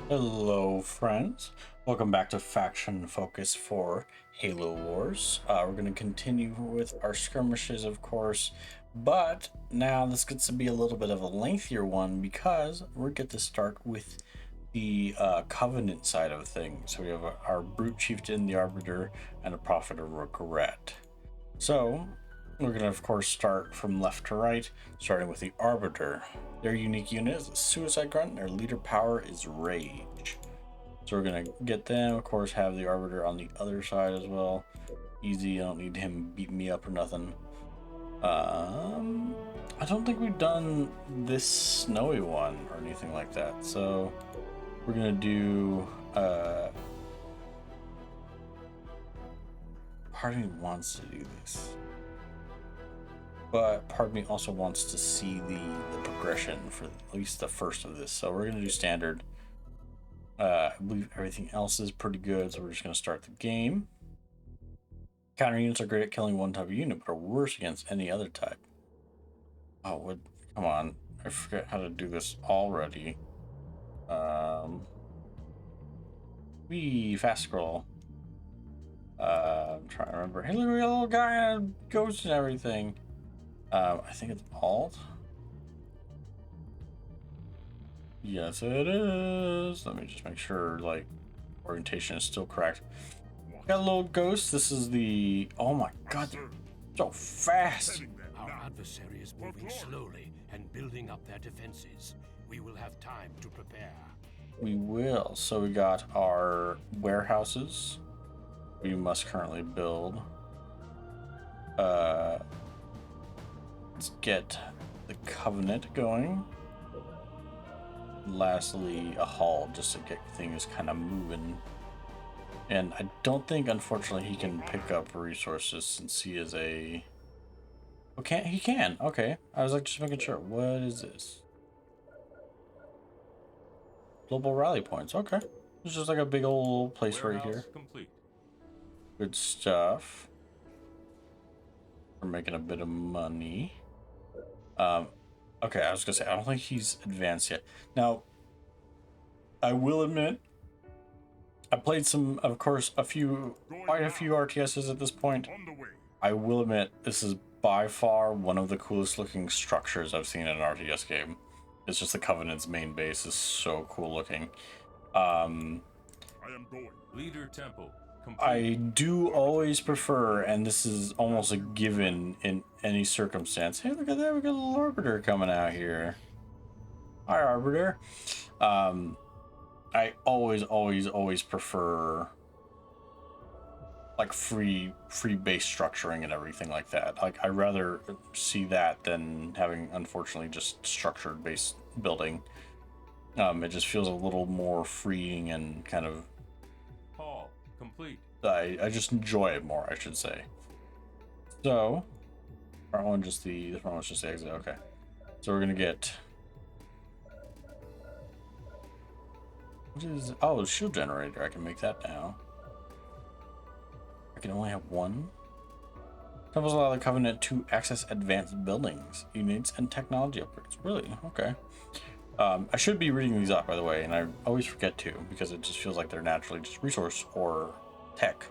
Hello, friends. Welcome back to Faction Focus for Halo Wars. We're going to continue with our skirmishes, of course, but now this gets to be a little bit of a lengthier one because we're going to start with the Covenant side of things. So we have our Brute Chieftain, the Arbiter, and a Prophet of Regret. So we're going to, of course, start from left to right, starting with the Arbiter. Their unique unit is a Suicide Grunt, and their leader power is Rage. So we're going to get them, of course, have the Arbiter on the other side as well. Easy, I don't need him beating me up or nothing. I don't think we've done this snowy one or anything like that. So we're going to do... part of me wants to do this, but part of me also wants to see the progression for at least the first of this. So we're going to do standard. I believe everything else is pretty good, so we're just going to start the game. Counter units are great at killing one type of unit, but are worse against any other type. Oh, what? Come on. I forget how to do this already. Fast scroll. I'm trying to remember. Hey, look, we got a little guy and a ghost and everything. I think it's Alt. Yes, it is. Let me just make sure, like, orientation is still correct. Got a little ghost. This is the... Oh my god, they're so fast. Our adversary is moving slowly and building up their defenses. We will have time to prepare. We will. So we got our warehouses. We must currently build. Let's get the Covenant going. Lastly, a hall just to get things kind of moving. And I don't think, unfortunately, he can pick up resources since he is a... Oh, can't he? Can. Okay. I was like just making sure. What is this? Global rally points. Okay. It's just like a big old place right here. Complete. Good stuff. We're making a bit of money. Okay, I was gonna say, I don't think he's advanced yet. Now, I will admit, I played some, of course, quite a few RTSs at this point. I will admit, this is by far one of the coolest looking structures I've seen in an RTS game. It's just the Covenant's main base is so cool looking. I am going. Leader Temple. I do always prefer, and this is almost a given in any circumstance. Hey, look at that, we got a little Arbiter coming out here. Hi, Arbiter. I always prefer like free base structuring and everything like that. Like, I'd rather see that than having, unfortunately, just structured base building. It just feels a little more freeing and kind of... Hall complete. I just enjoy it more, I should say. So, the front one's just the exit. Okay, so we're gonna get... What is... Oh, the shield generator. I can make that now. I can only have one. Temples allow the Covenant to access advanced buildings, units, and technology upgrades. Really? Okay. I should be reading these up, by the way, and I always forget to because it just feels like they're naturally just resource or tech.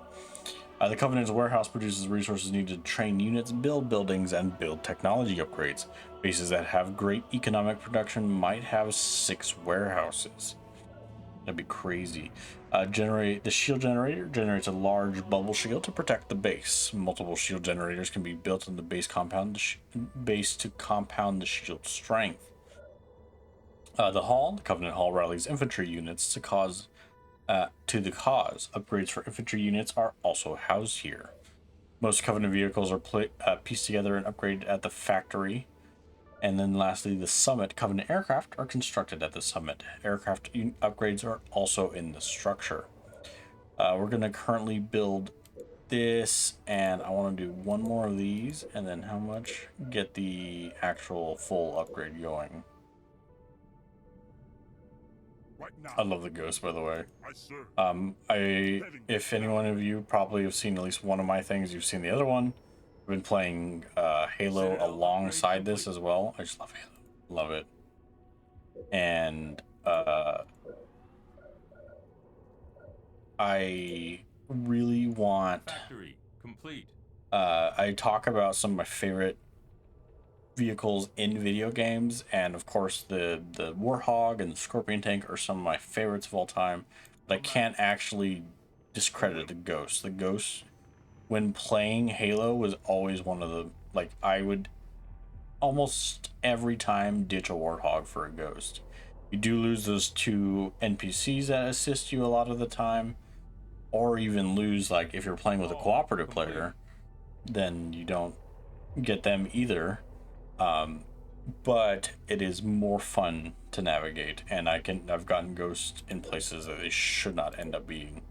The Covenant's warehouse produces resources needed to train units, build buildings, and build technology upgrades. Bases that have great economic production might have 6 warehouses. That'd be crazy. The shield generator generates a large bubble shield to protect the base. Multiple shield generators can be built in the base to compound the shield's strength. The Covenant Hall rallies infantry units to the cause. Upgrades for infantry units are also housed here. Most Covenant vehicles are pieced together and upgraded at the factory. And then lastly, the Summit. Covenant aircraft are constructed at the Summit. Aircraft upgrades are also in the structure. We're going to currently build this, and I want to do one more of these, and then how much? Get the actual full upgrade going. I love the ghost, by the way. If anyone of you probably have seen at least one of my things, you've seen the other one. I've been playing Halo alongside this as well. I just love Halo. Love it. And I really want. Factory complete. I talk about some of my favorite vehicles in video games, and of course the Warthog and the Scorpion Tank are some of my favorites of all time. But I can't actually discredit the Ghost. The Ghost, when playing Halo, was always one of the, like, I would almost every time ditch a Warthog for a Ghost. You do lose those two NPCs that assist you a lot of the time, or even lose, like, if you're playing with a cooperative player, then you don't get them either. But it is more fun to navigate, and I've gotten ghosts in places that they should not end up being.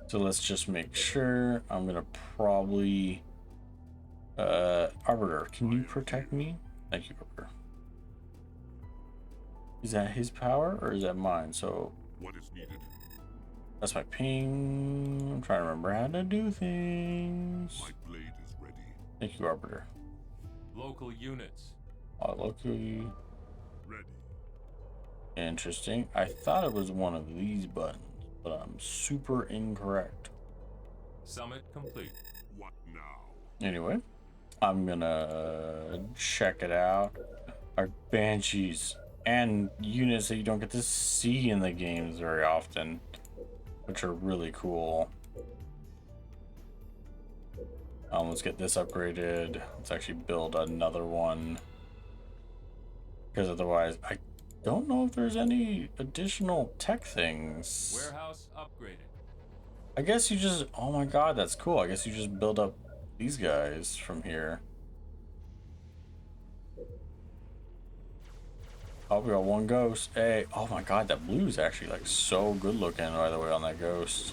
So let's just make sure. I'm gonna probably Arbiter, can you protect me? Thank you, Arbiter. Is that his power or is that mine? So What is needed? that's my ping. I'm trying to remember how to do things. My blade is ready. Thank you, Arbiter. Local units. Locally Ready. interesting. I thought it was one of these buttons, but I'm super incorrect. Summit complete. What now? Anyway, I'm gonna check it out. Our banshees and units that you don't get to see in the games very often, which are really cool. Let's get this upgraded. Let's actually build another one, because otherwise I don't know if there's any additional tech things. Warehouse upgraded. I guess you just, oh my god, that's cool. I guess you just build up these guys from here. Oh, we got one ghost. Hey, oh my god, that blue is actually like so good looking, by the way, on that ghost.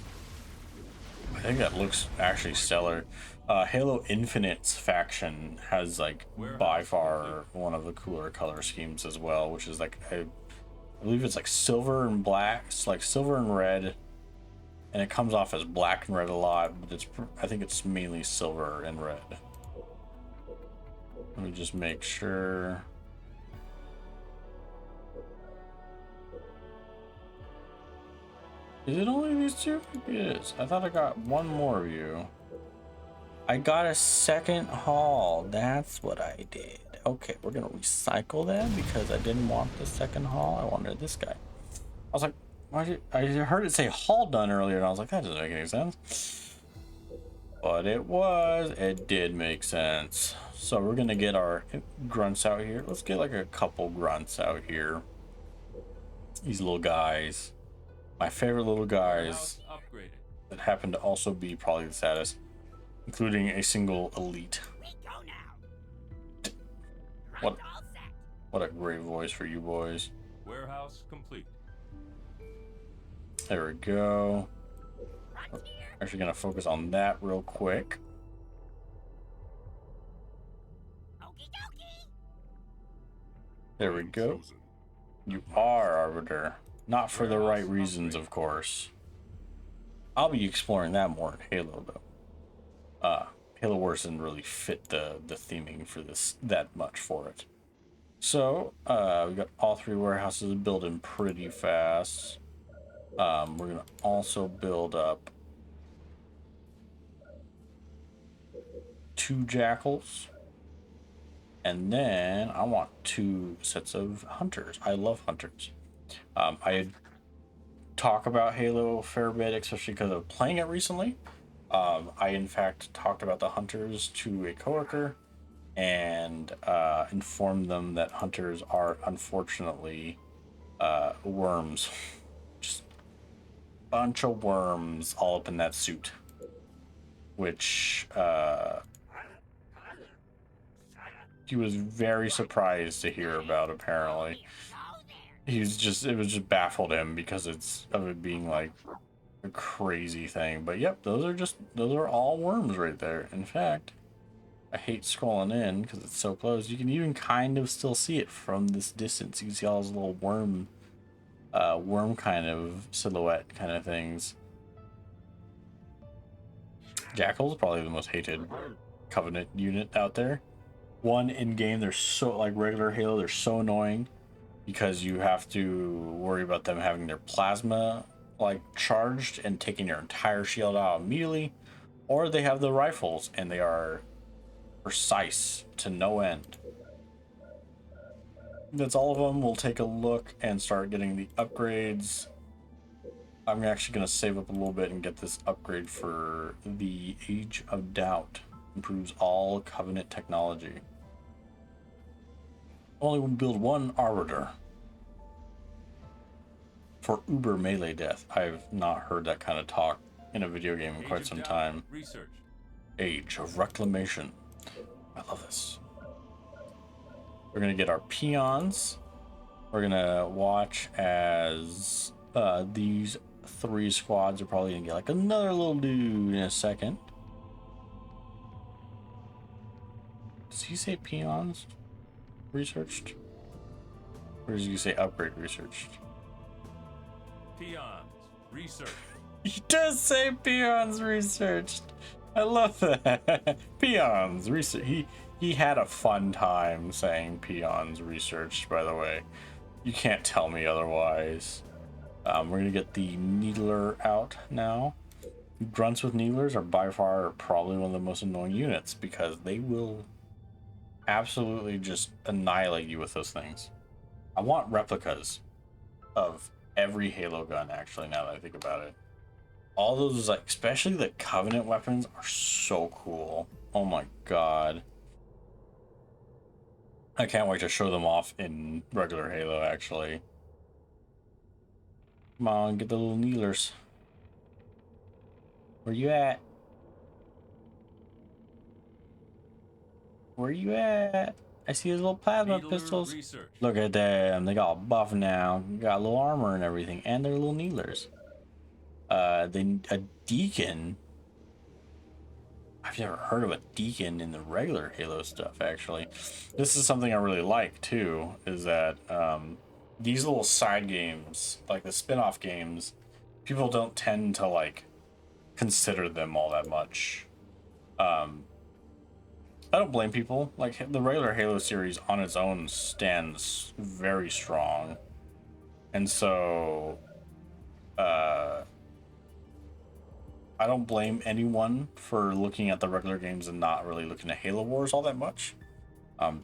I think that looks actually stellar. Halo Infinite's faction has like by far one of the cooler color schemes as well, which is like I believe it's like silver and black. It's like silver and red, and it comes off as black and red a lot, but I think it's mainly silver and red. Let me just make sure. Is it only these two? Maybe it is. I thought I got one more of you. I got a second haul. That's what I did. Okay, we're gonna recycle that because I didn't want the second haul. I wanted this guy. I was like, I heard it say haul done earlier, and I was like, that doesn't make any sense. But it did make sense. So we're gonna get our grunts out here. Let's get like a couple grunts out here. These little guys. My favorite little guys that happen to also be probably the saddest, including a single elite. What a great voice for you boys. Warehouse complete. There we go. Actually gonna focus on that real quick. There we go. You are Arbiter. Not for the right reasons, of course. I'll be exploring that more in Halo, though. Halo Wars didn't really fit the theming for this that much for it. So, we got all three warehouses building pretty fast. We're gonna also build up 2 jackals. And then I want 2 sets of hunters. I love hunters. I talk about Halo a fair bit, especially because of playing it recently. I in fact talked about the hunters to a coworker and informed them that hunters are unfortunately worms. Just a bunch of worms all up in that suit, which he was very surprised to hear about. Apparently it was just baffled him because of it being like a crazy thing. But yep, those are all worms right there. In fact, I hate scrolling in because it's so close. You can even kind of still see it from this distance. You can see all those little worm kind of silhouette kind of things. Jackal's probably the most hated Covenant unit out there. One in game, they're so, like regular Halo, they're so annoying because you have to worry about them having their plasma like charged and taking your entire shield out immediately, or they have the rifles and they are precise to no end. That's all of them. We'll take a look and start getting the upgrades. I'm actually going to save up a little bit and get this upgrade for the Age of Doubt. Improves all Covenant technology. Only will build one Arbiter. For uber melee death. I've not heard that kind of talk in a video game in quite some time. Research. Age of Reclamation. I love this. We're gonna get our peons. We're gonna watch as these 3 squads are probably gonna get like another little dude in a second. Does he say peons researched? Or does he say upgrade researched? Peons. Research. He does say peons researched. I love that. Peons research. He had a fun time saying peons researched, by the way. You can't tell me otherwise. We're gonna get the needler out now. Grunts with needlers are by far probably one of the most annoying units because they will absolutely just annihilate you with those things. I want replicas of every Halo gun, actually, now that I think about it. All those, like, especially the Covenant weapons are so cool. Oh my god. I can't wait to show them off in regular Halo, actually. Come on, get the little needlers. Where you at? Where you at? I see those little plasma Needler pistols. research. Look at them. They got all buff now. Got a little armor and everything. And they're little needlers. A deacon. I've never heard of a deacon in the regular Halo stuff, actually. This is something I really like, too, is that these little side games, like the spin-off games, people don't tend to, like, consider them all that much. I don't blame people. Like, the regular Halo series on its own stands very strong. And so, I don't blame anyone for looking at the regular games and not really looking at Halo Wars all that much.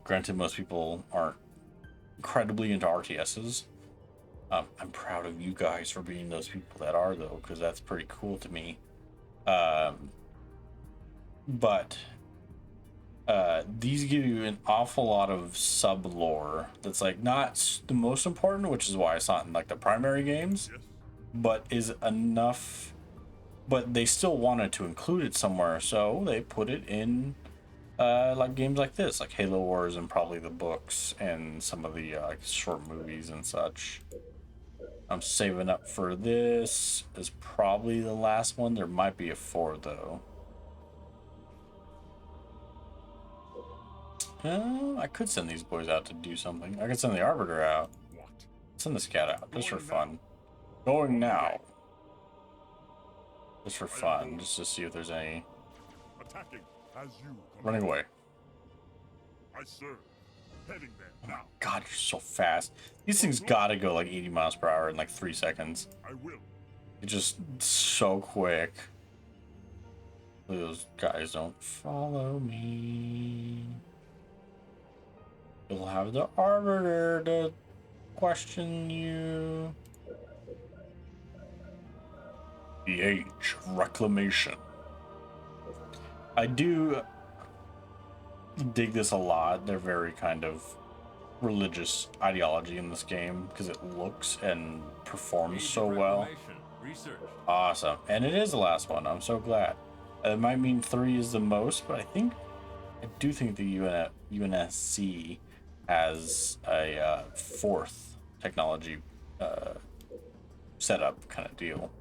Granted, most people aren't incredibly into RTSs. I'm proud of you guys for being those people that are, though, because that's pretty cool to me. But these give you an awful lot of sub lore that's like not the most important, which is why it's not in like the primary games, but is enough. But they still wanted to include it somewhere, so they put it in like games like this, like Halo Wars, and probably the books and some of the like short movies and such. I'm saving up for this. Is probably the last one. There might be a 4 though. I could send these boys out to do something. I could send the Arbiter out. What? Send the Scout out, just for fun. Going now. Just for fun, just to see if there's any... Attacking as you command. Running away. I serve. Heading there Oh my now. god, you're so fast. These things gotta go like 80 miles per hour in like 3 seconds. I will. It's just so quick. Those guys don't follow me. You'll have the Arbiter to question you. The Age of Reclamation. I do dig this a lot. They're very kind of religious ideology in this game because it looks and performs Age so of well. Reclamation. Research. Awesome. And it is the last one. I'm so glad. It might mean 3 is the most, but I do think the UNSC has a 4th technology setup kind of deal.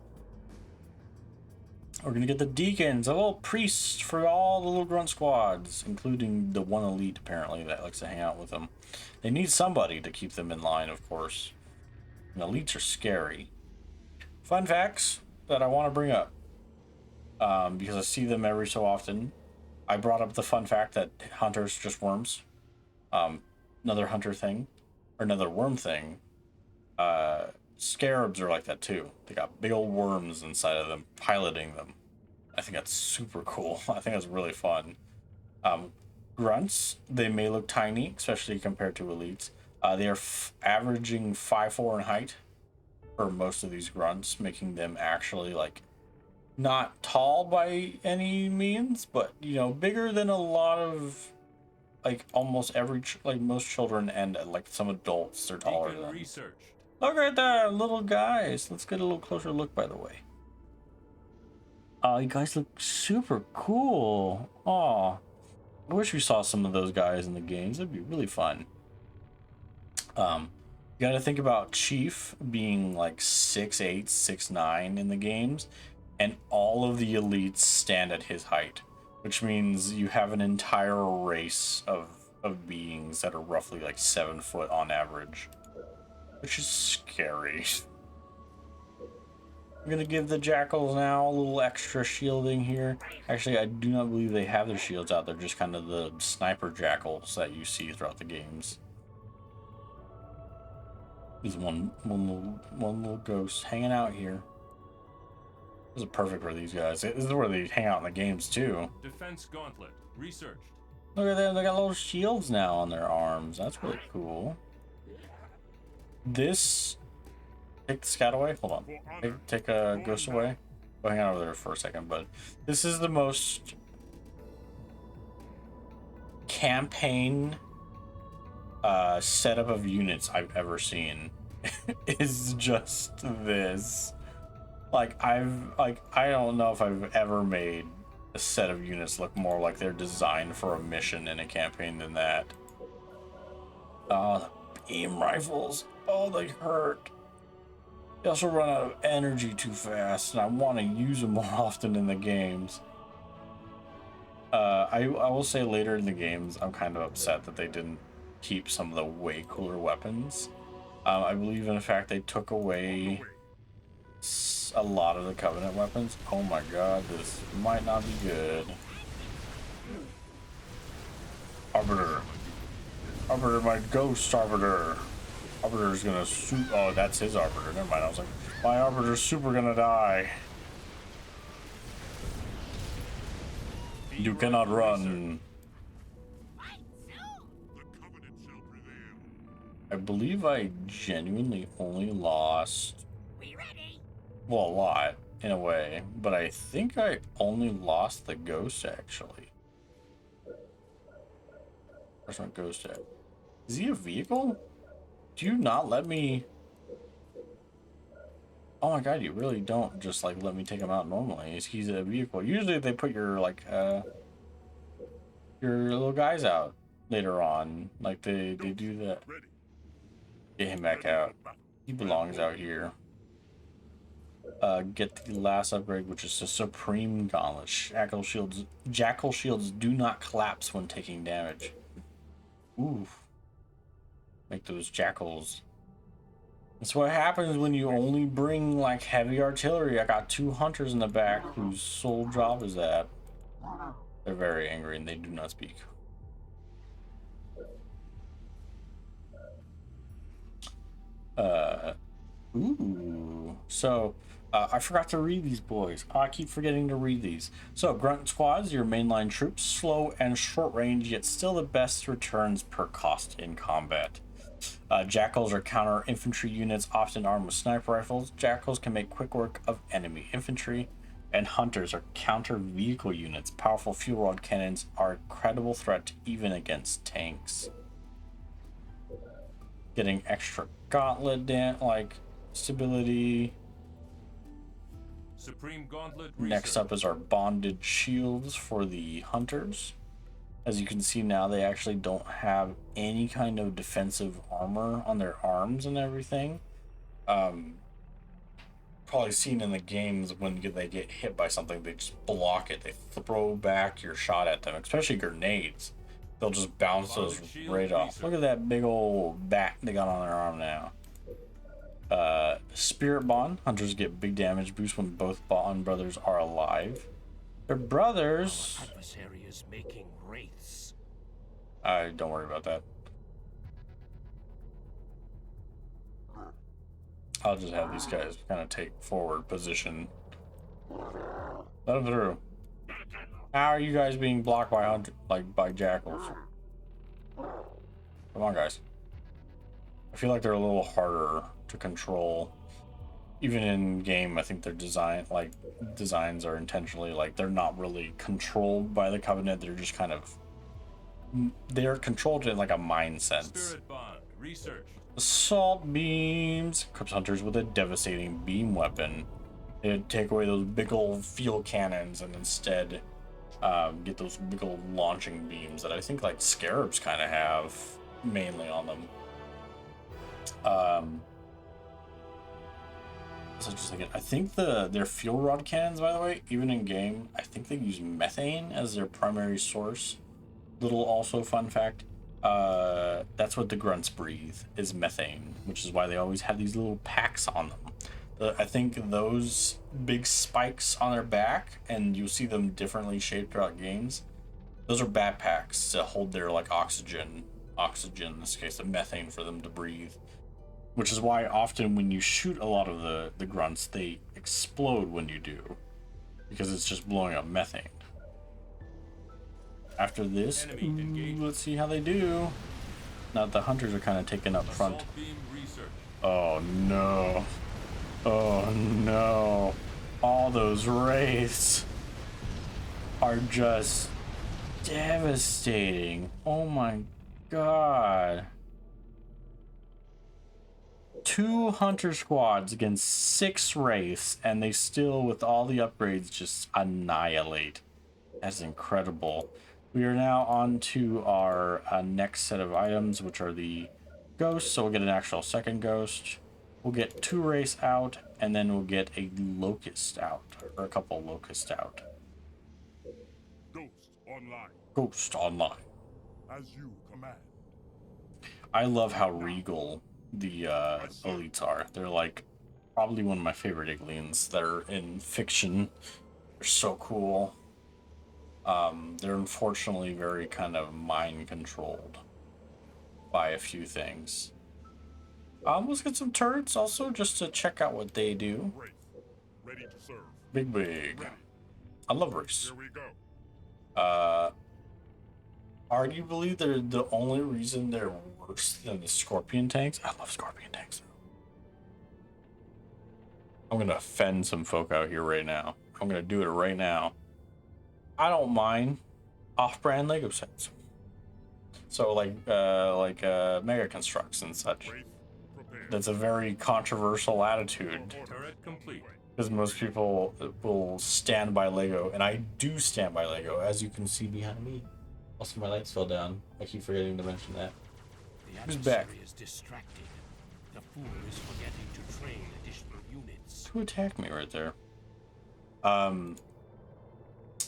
We're gonna get the deacons, a little priest for all the little grunt squads, including the one elite apparently that likes to hang out with them. They need somebody to keep them in line, of course. And elites are scary. Fun facts that I want to bring up, because I see them every so often. I brought up the fun fact that hunters are just worms. Another hunter thing, or another worm thing. scarabs are like that too. They got big old worms inside of them, piloting them. I think that's super cool. I think that's really fun. Grunts, they may look tiny, especially compared to elites. They are averaging 5'4" in height for most of these grunts, making them actually like not tall by any means, but you know, bigger than a lot of like almost every like most children and like some adults. They're taller Beacon than. research. Look at that, little guys. Let's get a little closer look, by the way. You guys look super cool. Oh, I wish we saw some of those guys in the games. That'd be really fun. You got to think about Chief being like 6'8", 6'9" in the games, and all of the elites stand at his height, which means you have an entire race of beings that are roughly like 7 foot on average, which is scary. I'm gonna give the jackals now a little extra shielding here. Actually, I do not believe they have their shields out. They're just kind of the sniper jackals that you see throughout the games. There's one little ghost hanging out here. This is perfect for these guys. This is where they hang out in the games too. Defense gauntlet. Researched. Look at them. They got little shields now on their arms. That's really cool. This. Take the scout away. Hold on. Take a ghost away. Go hang out over there for a second. But this is the most campaign setup of units I've ever seen. Is just this. I don't know if I've ever made a set of units look more like they're designed for a mission in a campaign than that. Oh, the beam rifles. Oh, they hurt. They also run out of energy too fast, and I want to use them more often in the games. I will say later in the games, I'm kind of upset that they didn't keep some of the way cooler weapons. I believe, in fact, they took away a lot of the Covenant weapons. Oh my god, this might not be good. Arbiter. Arbiter, my ghost Arbiter. Arbiter's gonna shoot. Oh, that's his Arbiter. Never mind. I was like, my Arbiter's super gonna die. You cannot run. I believe I genuinely only lost. Well, a lot, in a way. But I think I only lost the ghost, actually. Where's my ghost at? Is he a vehicle? Do you not let me... Oh my god, you really don't just, like, let me take him out normally. He's a vehicle. Usually they put your, like, your little guys out later on. Like, they do that. Get him back out. He belongs out here. Get the last upgrade, which is the Supreme Gauntlet. Jackal shields do not collapse when taking damage. Ooh. Make those jackals. That's what happens when you only bring like heavy artillery. I got 2 hunters in the back whose sole job is that. They're very angry and they do not speak. Ooh. So, I forgot to read these boys. I keep forgetting to read these. So, Grunt Squads, your mainline troops, slow and short range, yet still the best returns per cost in combat. Jackals are counter infantry units, often armed with sniper rifles. Jackals can make quick work of enemy infantry. And hunters are counter vehicle units. Powerful fuel rod cannons are a credible threat even against tanks. Getting extra gauntlet stability. Supreme Gauntlet. Next up is our bonded shields for the hunters. As you can see now, they actually don't have any kind of defensive armor on their arms and everything. Probably seen in the games when they get hit by something, they just block it. They throw back your shot at them, especially grenades. They'll just bounce those right off. Look at that big old bat they got on their arm now. Spirit Bond. Hunters get big damage boost when both Bond brothers are alive. They're brothers. Our adversary is making wraiths. Don't worry about that. I'll just have these guys kind of take forward position. Let them through. How are you guys being blocked by by jackals? Come on, guys. I feel like they're a little harder to control. Even in game, I think their designs are intentionally they're not really controlled by the Covenant. They're just kind of they're controlled in like a mind sense. Spirit bond. Research. Assault beams. Equips hunters with a devastating beam weapon. They take away those big old field cannons and instead get those big old launching beams that I think like scarabs kind of have mainly on them. So just thinking, I think their fuel rod cannons, by the way, even in game, I think they use methane as their primary source. Little also fun fact, that's what the grunts breathe, is methane, which is why they always have these little packs on them. I think those big spikes on their back, and you'll see them differently shaped throughout games, those are backpacks to hold their like oxygen, in this case, the methane for them to breathe. Which is why often when you shoot a lot of the grunts, they explode when you do. Because it's just blowing up methane. After this, let's see how they do. Now the hunters are kind of taking up front. Oh no. Oh no. All those wraiths are just devastating. Oh my god. 2 hunter squads against 6 wraiths, and they still, with all the upgrades, just annihilate. That's incredible. We are now on to our next set of items, which are the ghosts. So we'll get an actual second ghost. We'll get 2 wraiths out, and then we'll get a locust out, or a couple locusts out. Ghost online. Ghost online. As you command. I love how regal the elites are. They're like probably one of my favorite aliens that are in fiction. They're so cool. They're unfortunately very kind of mind controlled by a few things. Let's get some turrets also just to check out what they do. Ready to serve. Big. I love race. Here we go. Arguably they're the only reason they're worse than the Scorpion tanks. I love Scorpion tanks. I'm gonna offend some folk out here right now. I'm gonna do it right now. I don't mind off-brand Lego sets. So like Mega Constructs and such. That's a very controversial attitude. Turret complete. Because most people will stand by Lego, and I do stand by Lego, as you can see behind me. Also, my lights fell down. I keep forgetting to mention that. Who's back? Is distracted. The fool is forgetting to train additional units. Who attacked me right there?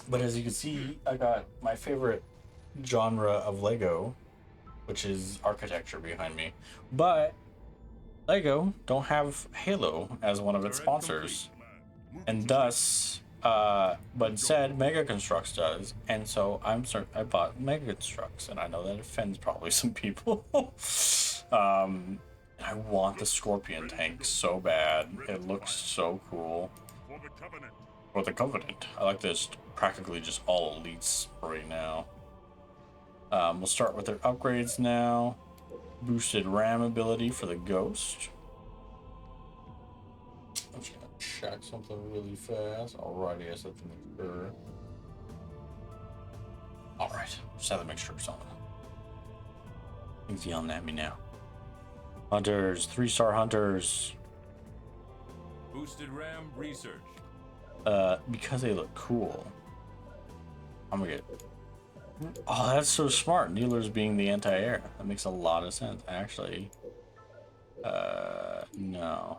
But as you can see, I got my favorite genre of Lego, which is architecture behind me. But Lego don't have Halo as one of its sponsors. And thus, but instead, Mega Constructs does. And so I bought Mega Constructs, and I know that offends probably some people. I want the Scorpion tank so bad. It looks so cool. For the Covenant. I like this practically just all elites right now. We'll start with their upgrades now. Boosted RAM ability for the Ghost. I'm just gonna check something really fast. Alrighty, I set the mixture. Alright, just have the mixtures on. He's yelling at me now. Hunters, 3-star hunters. Boosted RAM research. Because they look cool. I'm gonna get. Oh, that's so smart. Kneelers being the anti-air. That makes a lot of sense, actually. No.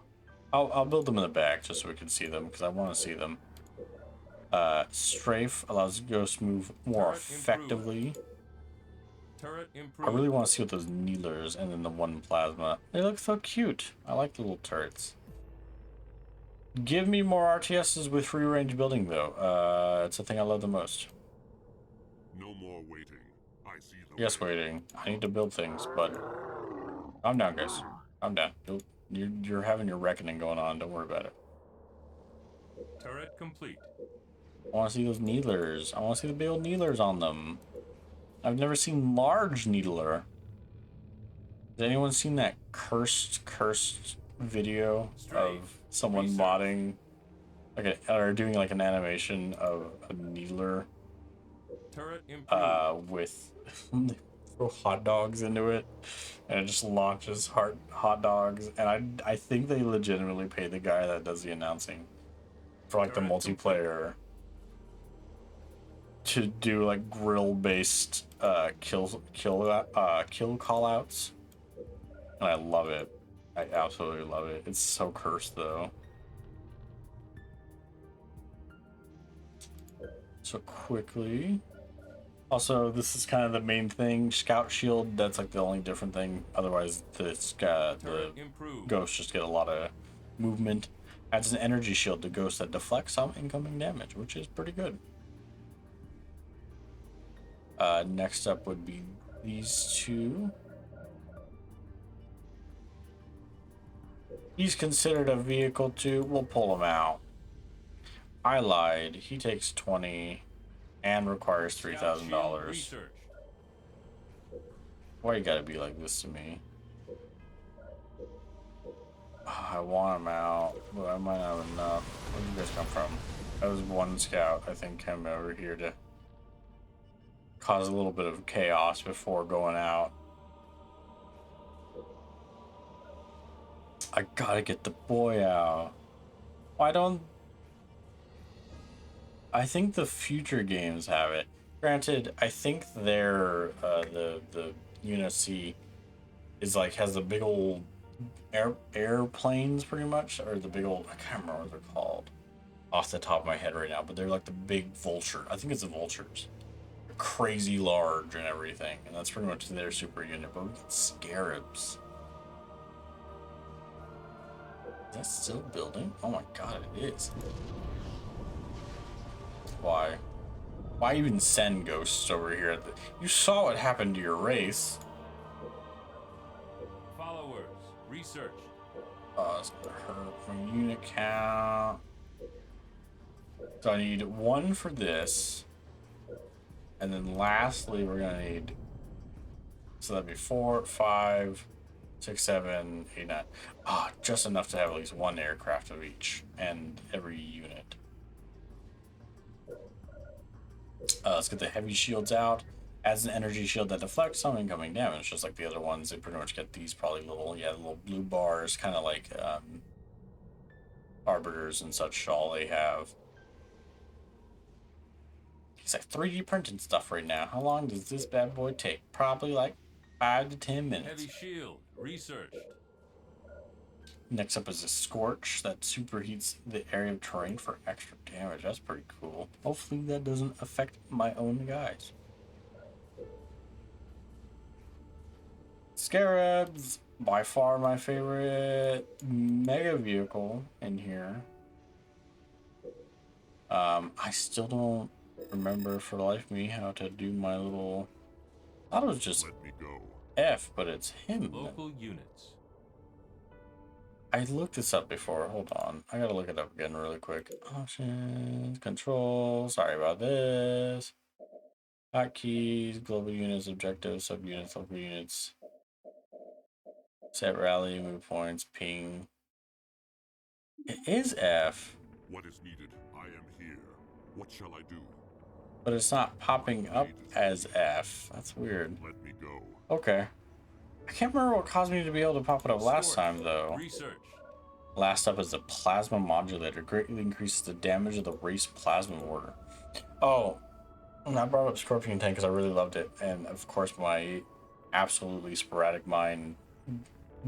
I'll build them in the back just so we can see them, because I want to see them. Strafe allows ghosts to move more effectively. Turret improved. I really want to see what those Kneelers and then the one plasma. They look so cute. I like the little turrets. Give me more RTSs with free range building, though. It's the thing I love the most. No more waiting. I see the Yes, waiting. I need to build things, but calm down, guys. Calm down. You're having your reckoning going on. Don't worry about it. Turret complete. I want to see those needlers. I want to see the big old needlers on them. I've never seen large needler. Has anyone seen that cursed video of someone modding, like or doing like an animation of a needler Turret improved. with throw hot dogs into it, and it just launches hot dogs. And I think they legitimately pay the guy that does the announcing for like the multiplayer to do like grill based kill call outs. And I love it. I absolutely love it. It's so cursed though. So quickly. Also, this is kind of the main thing. Scout shield, that's like the only different thing. Otherwise, the ghosts just get a lot of movement. Adds an energy shield to ghosts that deflect some incoming damage, which is pretty good. Next up would be these two. He's considered a vehicle too. We'll pull him out. I lied. He takes 20 and requires $3,000. Why you gotta be like this to me? Oh, I want him out, but I might not have enough. Where did you guys come from? That was one scout, I think, came over here to cause a little bit of chaos before going out. I gotta get the boy out. Why don't... I think the future games have it. Granted, I think their the Unit C is like has the big old airplanes pretty much, or the big old, I can't remember what they're called off the top of my head right now, but they're like the big vulture. I think it's the vultures. They're crazy large and everything, and that's pretty much their super unit. But we get scarabs. Is that still building? Oh my god, it is. Why? Why even send ghosts over here? You saw what happened to your race. Followers, research. It's gonna hurt my unit count. So I need one for this. And then lastly, we're gonna need, so that'd be 4, 5, 6, 7, 8, 9. Ah, just enough to have at least one aircraft of each and every unit. Let's get the heavy shields out. Adds an energy shield that deflects some incoming damage, just like the other ones. They pretty much get these probably little blue bars, kind of like Arbiters and such. All they have. He's like 3D printing stuff right now. How long does this bad boy take? Probably like 5 to 10 minutes. Heavy shield, researched. Next up is a Scorch that superheats the area of terrain for extra damage. That's pretty cool. Hopefully that doesn't affect my own guys. Scarabs, by far my favorite mega vehicle in here. I still don't remember for the life of me how to do my little... I thought it was just Let me go. F, but it's him. Local units. I looked this up before. Hold on. I gotta look it up again really quick. Options, control. Sorry about this. Hotkeys, global units, objectives, subunits, local units. Set rally, move points, ping. It is F, What is needed? I am here. What shall I do? but it's not popping up as F. That's weird. Let me go. Okay. I can't remember what caused me to be able to pop it up last time, though. Research. Last up is the Plasma Modulator. Greatly increases the damage of the race plasma mortar. Oh, and I brought up Scorpion Tank because I really loved it. And, of course, my absolutely sporadic mind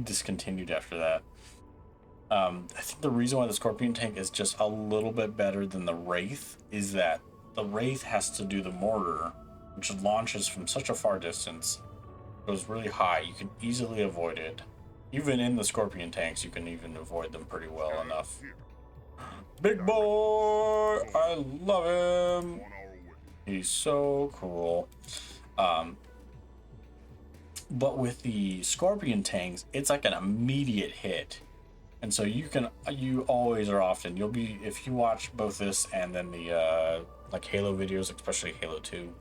discontinued after that. I think the reason why the Scorpion Tank is just a little bit better than the Wraith is that the Wraith has to do the mortar, which launches from such a far distance. It goes really high. You can easily avoid it. Even in the Scorpion tanks, you can even avoid them pretty well enough. Big boy! I love him! On our way. He's so cool. But with the Scorpion tanks, it's like an immediate hit. And so you always or often, you'll be, if you watch both this and then the like Halo videos, especially Halo 2,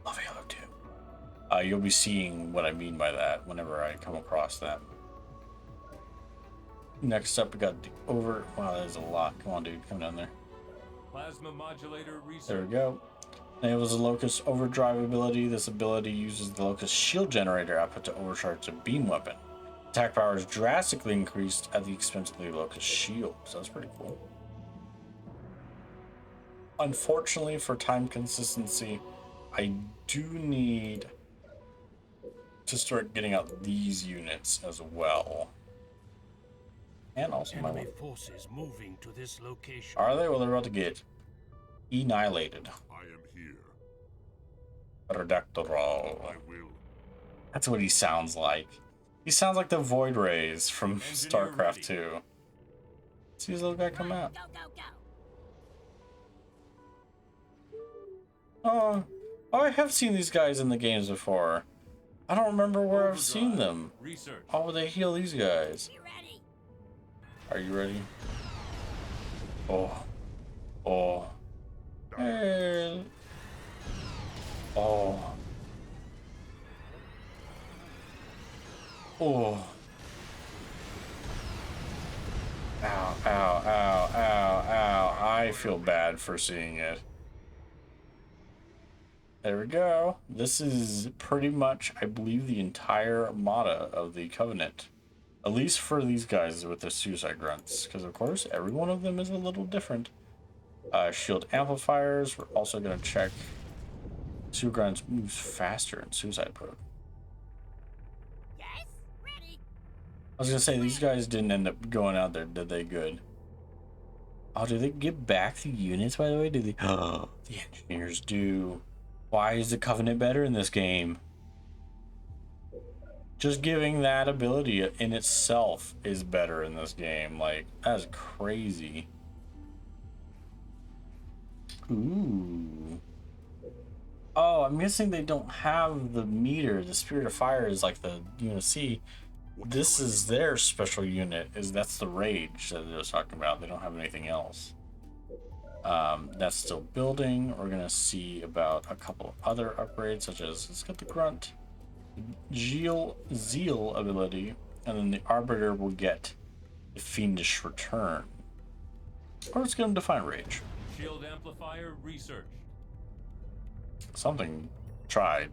love Halo 2, you'll be seeing what I mean by that whenever I come across that. Next up, we got the wow, there's a lot. Come on, dude, come down there. Plasma modulator research. There we go. Enables the Locus Overdrive ability. This ability uses the Locus shield generator output to overcharge a beam weapon. Attack power is drastically increased at the expense of the Locus shield, so that's pretty cool. Unfortunately, for time consistency, I do need to start getting out these units as well. And also enemy forces moving to this location. Are they? Well, they're about to get annihilated. I am here. Redactoral. I will. That's what he sounds like. He sounds like the Void Rays from Engineer StarCraft ready. 2. See this little guy come out. Oh, I have seen these guys in the games before. I don't remember where I've seen them. Research. How would they heal these guys? Are you ready? Oh. Oh. Hey. Oh. Oh. Ow, ow, ow, ow, ow. I feel bad for seeing it. There we go. This is pretty much, I believe, the entire armada of the Covenant. At least for these guys with the Suicide Grunts. Because, of course, every one of them is a little different. Shield amplifiers. We're also going to check. Suicide Grunts moves faster in Suicide Mode. Yes, ready. I was going to say, these guys didn't end up going out there, did they? Good. Oh, did they get back the units, by the way? Did they? Oh, the engineers do. Why is the Covenant better in this game? Just giving that ability in itself is better in this game. Like, that's crazy. Ooh. Oh, I'm guessing they don't have the meter. The Spirit of Fire is like the UNC. This is their special unit. That's the Rage that they're talking about. They don't have anything else. That's still building. We're gonna see about a couple of other upgrades, such as let's get the Grunt Zeal ability, and then the Arbiter will get the Fiendish Return. Or it's gonna define Rage. Shield amplifier research. Something tried.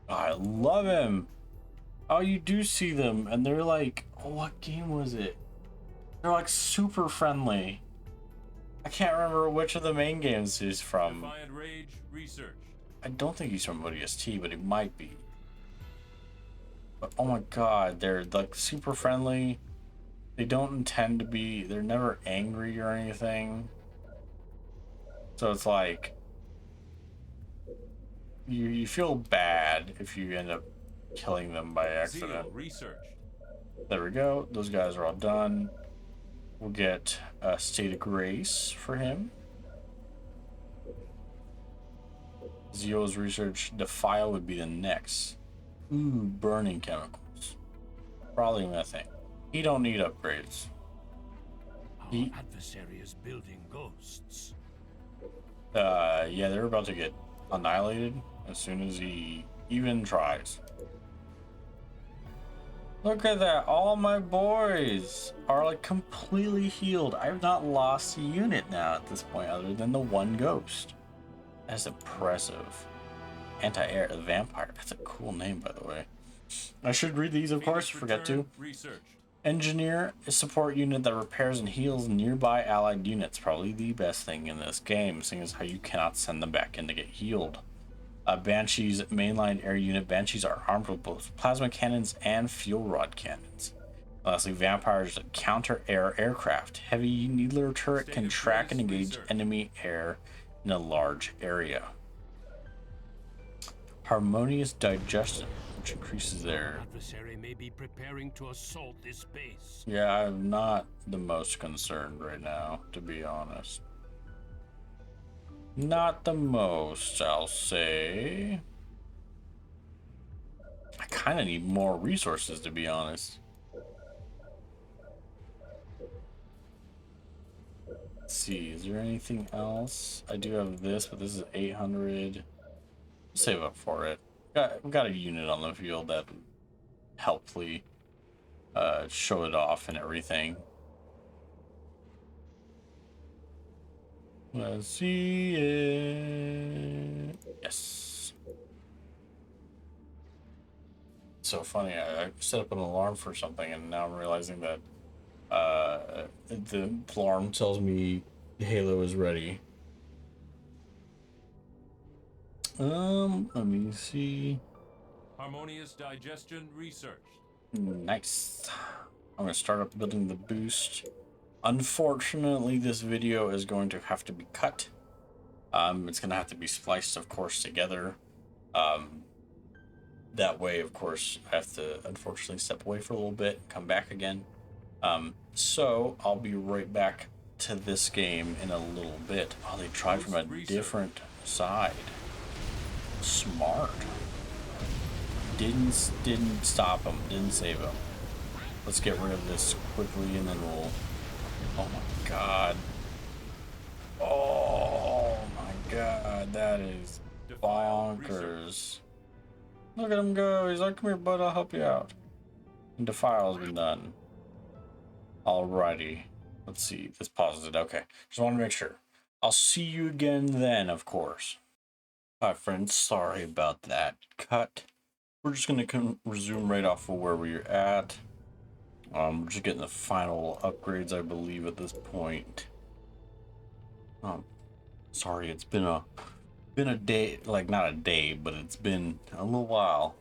Oh, I love him. Oh, you do see them, and they're like, oh, what game was it? They're like super friendly. I can't remember which of the main games he's from. Defiant Rage research. I don't think he's from ODST, but he might be. But oh my god, they're like super friendly. They don't intend to be, they're never angry or anything. So it's like, you feel bad if you end up killing them by accident. Zeal research. There we go. Those guys are all done. We'll get a State of Grace for him. Zeal's research. Defile would be the next. Ooh, burning chemicals. Probably methane. He don't need upgrades. Our adversary is building ghosts. Yeah, they're about to get annihilated as soon as he even tries. Look at that. All my boys are like completely healed. I've not lost a unit now at this point other than the one ghost. That's impressive. Anti-air vampire. That's a cool name, by the way. I should read these, of course. Forget to. Research. Engineer, a support unit that repairs and heals nearby allied units. Probably the best thing in this game, seeing as how you cannot send them back in to get healed. Banshees mainline air unit. Banshees are armed with both plasma cannons and fuel rod cannons. Lastly, Vampires counter air aircraft. Heavy needler turret can track and engage enemy air in a large area. Harmonious digestion, which increases their... Adversary may be preparing to assault this base. Yeah, I'm not the most concerned right now, to be honest. Not the most, I'll say. I kind of need more resources, to be honest. Let's see, is there anything else? I do have this, but this is 800. Save up for it. We got a unit on the field that helpfully show it off and everything. Let's see it. Yes. So funny. I set up an alarm for something, and now I'm realizing that the alarm tells me Halo is ready. Let me see. Harmonious digestion researched. Nice. I'm gonna start up building the boost. Unfortunately, this video is going to have to be cut. It's gonna have to be spliced, of course, together. That way, of course, I have to unfortunately step away for a little bit, come back again. So I'll be right back to this game in a little bit. Oh, they tried from a different side. Smart. Didn't stop him. Didn't save him. Let's get rid of this quickly, and then we'll. Oh my god. Oh my god, that is bonkers. Look at him go. He's like, come here, bud. I'll help you out. And Defile's been done. Alrighty. Let's see. This pauses it. Okay. Just want to make sure. I'll see you again then, of course. Hi, friends. Sorry about that cut. We're just going to resume right off of where we were at. We're just getting the final upgrades, I believe, at this point. Sorry, it's been a day, like not a day, but it's been a little while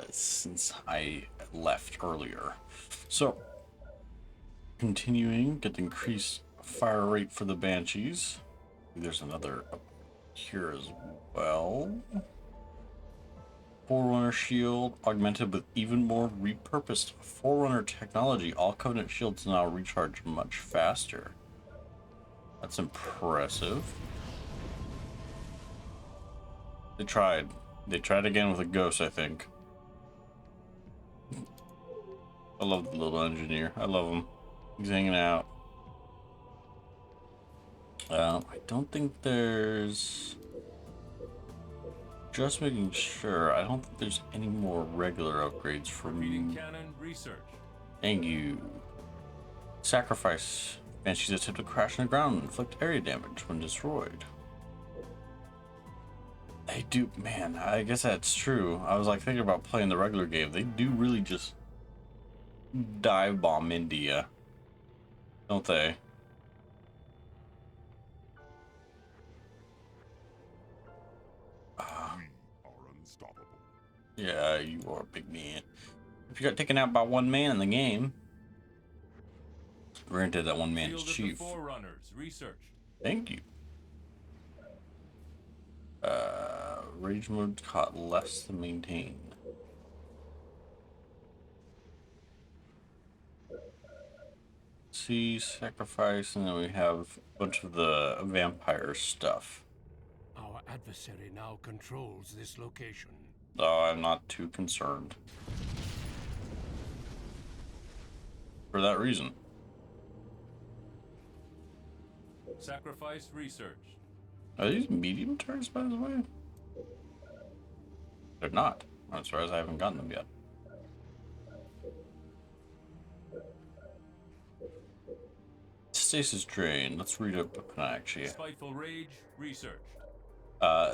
since I left earlier. So, continuing, get the increased fire rate for the Banshees. There's another up here as well. Forerunner shield augmented with even more repurposed Forerunner technology. All Covenant shields now recharge much faster. That's impressive. They tried. They tried again with a ghost, I think. I love the little engineer. I love him. He's hanging out. I don't think there's... Just making sure. I don't think there's any more regular upgrades for me. Cannon research. Thank you. Sacrifice. Banshees attempt to crash on the ground and inflict area damage when destroyed. They do, man, I guess that's true. I was like thinking about playing the regular game. They do really just dive bomb India, don't they? We are unstoppable. Yeah, you are a big man. If you got taken out by one man in the game, granted that one man's Field of the chief. Forerunners research. Thank you. Rage mode caught less to maintain. See, sacrifice, and then we have a bunch of the vampire stuff. Our adversary now controls this location. Oh, I'm not too concerned. For that reason. Sacrifice research. Are these medium turrets, by the way? They're not. As far as I haven't gotten them yet. Stasis drain. Let's read up actually. Spiteful rage research.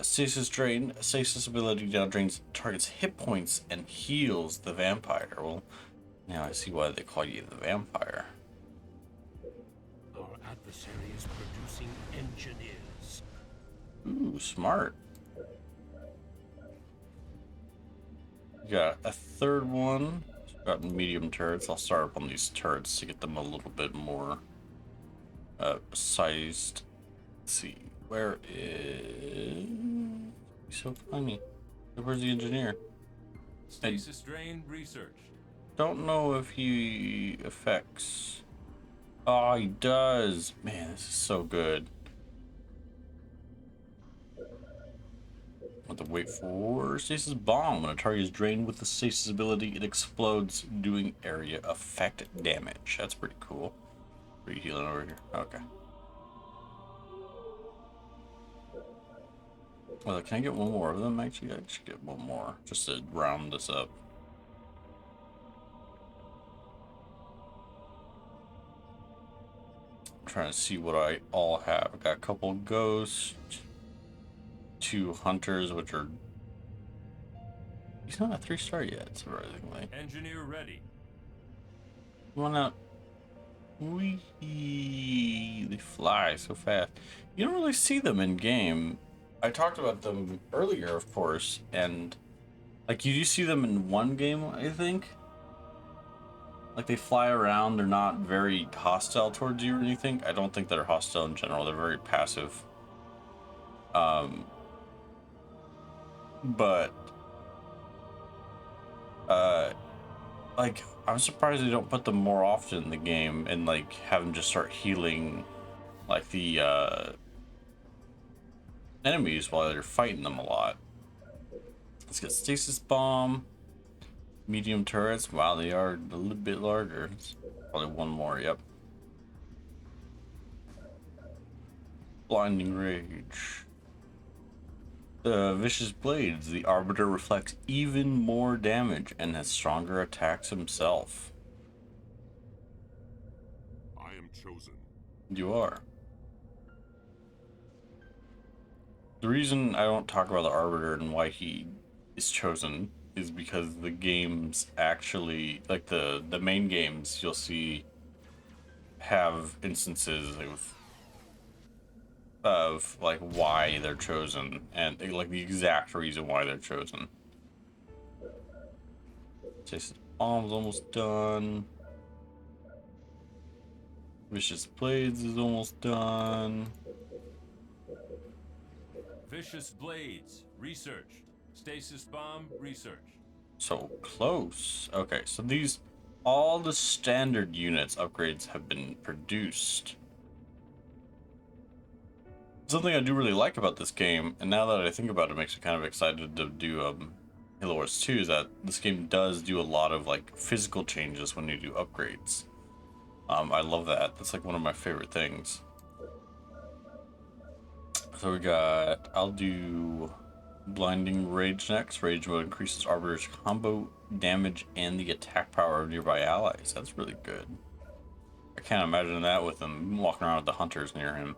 Stasis drain. Stasis ability now drains target's hit points and heals the vampire. Well, now I see why they call you the vampire. Our adversary is producing engineers. Ooh, smart. Got a third one. Got medium turrets. I'll start up on these turrets to get them a little bit more sized. Let's see. Where is... He's so funny. Where's the engineer? Stasis drain research. Don't know if he affects... Oh, he does. Man, this is so good. With the wait for stasis bomb. When a target is drained with the stasis ability, it explodes, doing area effect damage. That's pretty cool. Are you healing over here? Okay. Well, can I get one more of them? Actually, I should get one more just to round this up. I'm trying to see what I all have. I got a couple ghosts, 2 hunters, which are. He's not a 3-star yet, surprisingly. Engineer ready. Come on out. Whee! They fly so fast. You don't really see them in game. I talked about them earlier, of course, and like you do see them in one game, I think. Like they fly around, they're not very hostile towards you or anything. I don't think they're hostile in general. They're very passive. But like I'm surprised they don't put them more often in the game and like have them just start healing like the enemies while they're fighting them a lot. Let's get stasis bomb, medium turrets. Wow, they are a little bit larger. Probably one more. Yep. Blinding rage. The vicious blades. The Arbiter reflects even more damage and has stronger attacks himself. I am chosen. You are. The reason I don't talk about the Arbiter and why he is chosen is because the games actually, like the main games, you'll see have instances of like why they're chosen and like the exact reason why they're chosen. Jason bomb's almost done. Vicious blades is almost done. Vicious blades researched. Stasis bomb researched. So close. Okay, so these, all the standard units upgrades have been produced. Something I do really like about this game, and now that I think about it, makes me kind of excited to do Halo Wars 2, is that this game does do a lot of like physical changes when you do upgrades. I love that. That's like one of my favorite things. So we got, I'll do Blinding Rage next. Rage mode increases Arbiter's combo damage and the attack power of nearby allies. That's really good. I can't imagine that with him walking around with the hunters near him.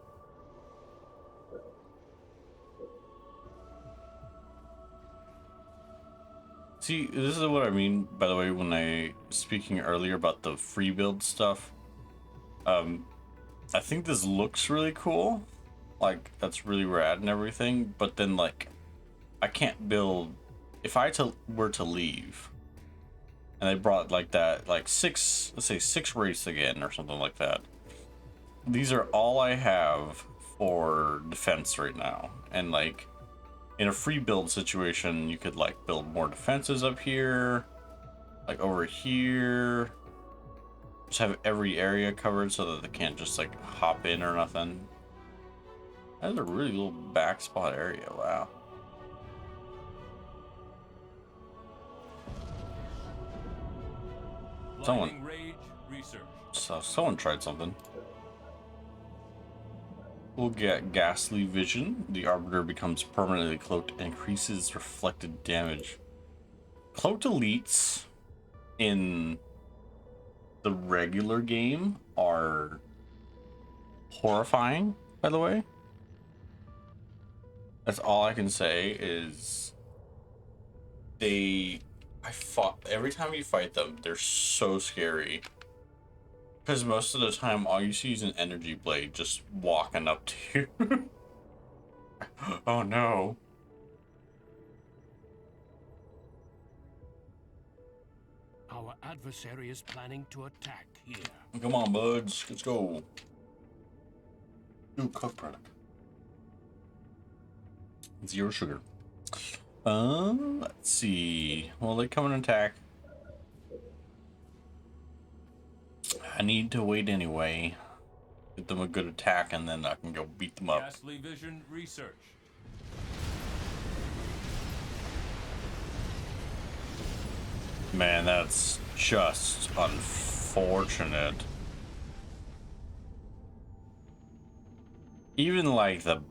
See, this is what I mean, by the way, when I speaking earlier about the free build stuff. I think this looks really cool. Like, that's really rad and everything, but then, like, I can't build... If I were to leave, and they brought, like, that, like, let's say 6 race again, or something like that. These are all I have for defense right now. And, like, in a free build situation, you could, like, build more defenses up here, like, over here. Just have every area covered so that they can't just, like, hop in or nothing. That's a really little back spot area. Wow. Blinding rage research. So someone tried something. We'll get Ghastly Vision. The Arbiter becomes permanently cloaked and increases reflected damage. Cloaked elites in the regular game are horrifying, by the way. That's all I can say is every time you fight them, they're so scary. Because most of the time, all you see is an energy blade just walking up to you. Oh no. Our adversary is planning to attack here. Come on, buds. Let's go. Ooh, cook product. 0 sugar. Let's see. Well, they come and attack. I need to wait anyway. Get them a good attack, and then I can go beat them up. Ghastly vision research. Man, that's just unfortunate. Even like the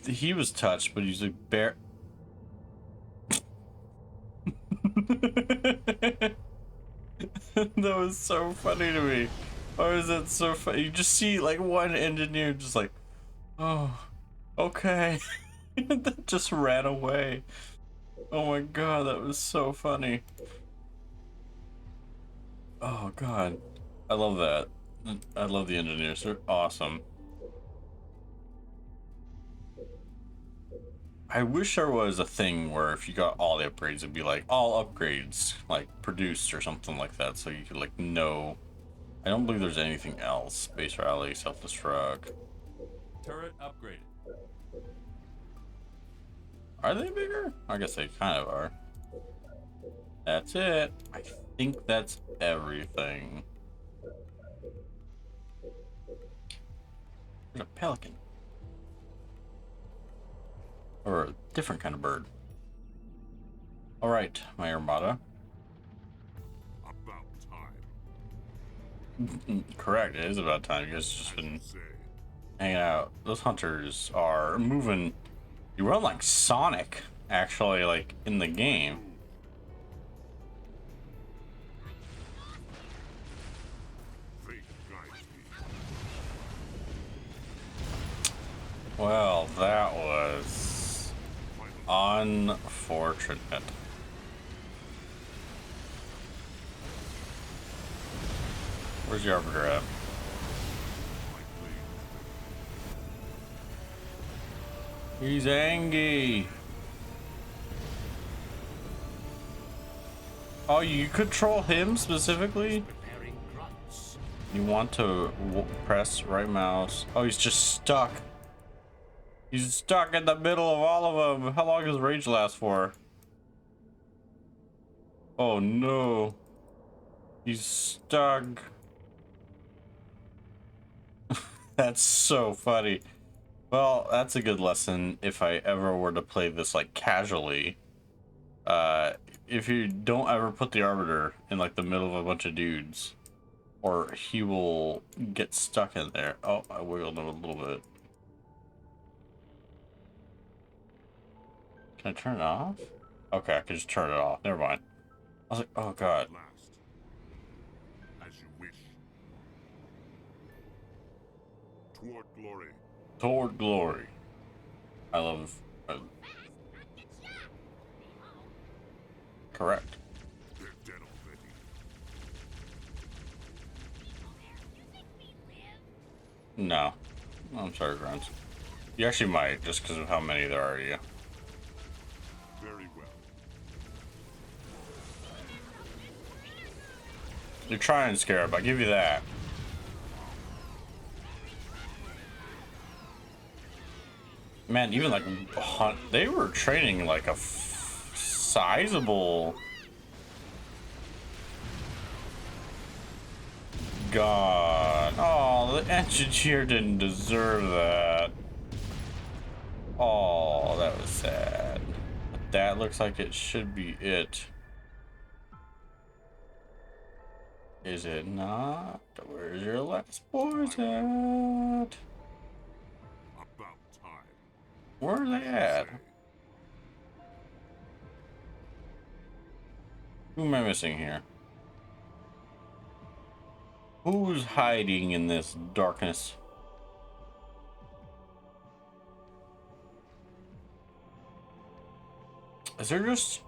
He was touched, but he's like bear. That was so funny to me. Why is that so funny? You just see like one engineer just like, oh, okay. That just ran away. Oh my god, that was so funny. Oh god. I love that. I love the engineers. They're awesome. I wish there was a thing where if you got all the upgrades, it'd be like all upgrades like produced or something like that, so you could like know. I don't believe there's anything else. Space rally, self-destruct. Turret upgraded. Are they bigger? I guess they kind of are. That's it. I think that's everything. There's a pelican. Or a different kind of bird. Alright, my armada. About time. Correct, it is about time. You guys just been Say, hanging out. Those hunters are moving. You run like Sonic, actually, like in the game. fate guides me. Well, that was unfortunate. Where's the Arbiter at? He's angry. Oh, you control him specifically? Preparing grunts. You want to press right mouse. Oh, he's just stuck. He's stuck in the middle of all of them. How long does rage last for? Oh no. He's stuck. That's so funny. Well, that's a good lesson if I ever were to play this like casually. If you don't ever put the Arbiter in like the middle of a bunch of dudes, or he will get stuck in there. Oh, I wiggled him a little bit. Can I turn it off? Okay, I can just turn it off. Never mind. I was like, oh god. Last. As you wish. Toward glory. Toward glory. I love. Correct. They're dead already. No. I'm sorry, Grunts. You actually might, just because of how many there are of you. Very well. You're trying, Scarab. I give you that. Man, even like they were training like a sizable. God. Oh, the engineer didn't deserve that. Oh, that was sad. But that looks like it should be it. Is it not? Where's your last boys at? About time. Where are they at? Who am I missing here? Who's hiding in this darkness? Is there just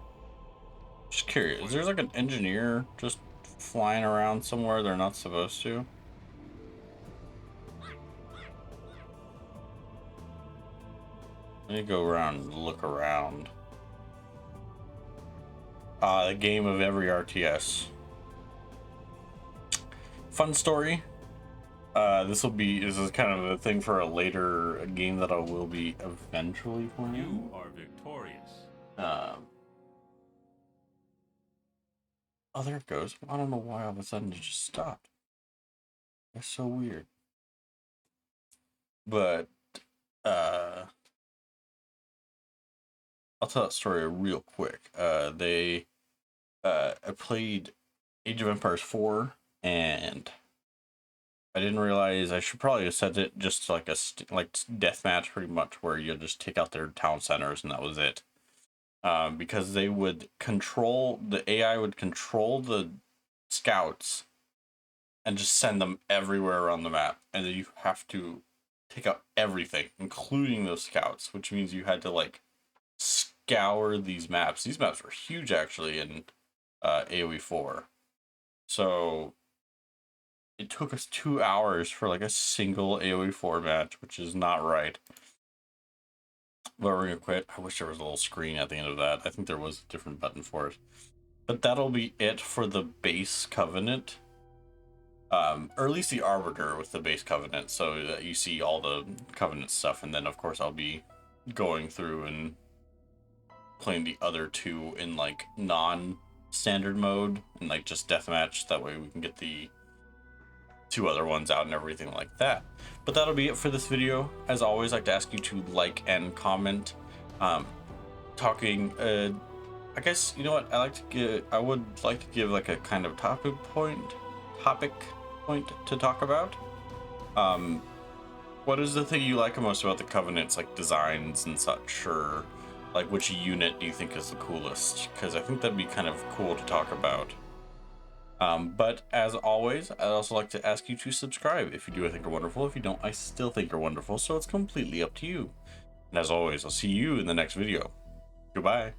curious, is there like an engineer just flying around somewhere they're not supposed to? Let me go around and look around. The game of every RTS. Fun story. This is kind of a thing for a later game that I will be eventually playing. You are victorious. Oh, there it goes. I don't know why all of a sudden it just stopped. That's so weird. But I'll tell that story real quick. I played Age of Empires 4 and I didn't realize I should probably have set it just like a like deathmatch, pretty much, where you just take out their town centers and that was it. Because they would control the AI would control the scouts and just send them everywhere around the map, and then you have to take out everything, including those scouts, which means you had to like scour these maps. These maps were huge actually in AoE 4. So it took us 2 hours for like a single AoE 4 match, which is not right. But we're gonna quit. I wish there was a little screen at the end of that. I think there was a different button for it. But that'll be it for the base Covenant. Or at least the Arbiter with the base Covenant, so that you see all the Covenant stuff, and then of course I'll be going through and playing the other two in like non-standard mode and like just deathmatch. That way we can get the 2 other ones out and everything like that. But that'll be it for this video. As always, I'd like to ask you to like and comment. I guess, you know what, I would like to give like a kind of topic point to talk about. What is the thing you like most about the Covenant's like designs and such, or like which unit do you think is the coolest? Because I think that'd be kind of cool to talk about. But as always, I'd also like to ask you to subscribe. If you do, I think you're wonderful. If you don't, I still think you're wonderful, so it's completely up to you. And as always, I'll see you in the next video. Goodbye.